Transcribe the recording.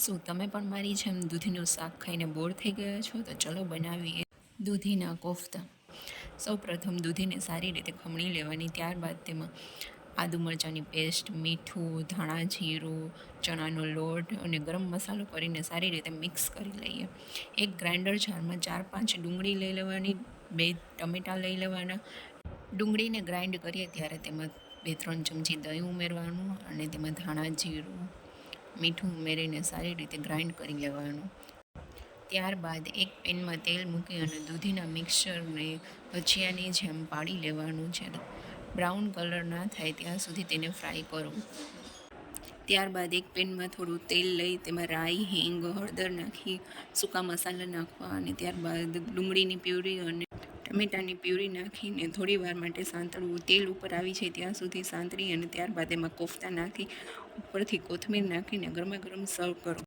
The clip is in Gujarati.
શું તમે પણ મારી જેમ દૂધીનું શાક ખાઈને બોર થઈ ગયા છો? તો ચલો બનાવીએ દૂધીના કોફતા. સૌપ્રથમ દૂધીને સારી રીતે ખમણી લેવાની. ત્યારબાદ તેમાં આદુ મરચાંની પેસ્ટ, મીઠું, ધાણા જીરું, ચણાનો લોટ અને ગરમ મસાલો કરીને સારી રીતે મિક્સ કરી લઈએ. એક ગ્રાઇન્ડર જારમાં 4-5 ડુંગળી લઈ લેવાની, 2 ટમેટાં લઈ લેવાના. ડુંગળીને ગ્રાઇન્ડ કરીએ ત્યારે તેમાં 2-3 ચમચી દહીં ઉમેરવાનું અને તેમાં ધાણા જીરું, મીઠું ઉમેરીને સારી રીતે ગ્રાઇન્ડ કરી લેવાનું. ત્યારબાદ એક પેનમાં તેલ મૂકી અને દૂધીના મિક્સચરને ભજીયાની જેમ પાડી લેવાનું છે. બ્રાઉન કલર ના થાય ત્યાં સુધી તેને ફ્રાય કરો. ત્યારબાદ એક પેનમાં થોડું તેલ લઈ તેમાં રાઈ, હિંગ, હળદર નાખી સૂકા મસાલા નાખવા અને ત્યારબાદ ડુંગળીની પ્યુરી અને ટમેટાની પ્યુરી નાખીને થોડી વાર માટે સાંતળવું. તેલ ઉપર આવી જાય ત્યાં સુધી સાંતળી અને ત્યારબાદ એમાં કોફતા નાખી ઉપરથી કોથમીર નાખીને ગરમા ગરમ સર્વ કરો.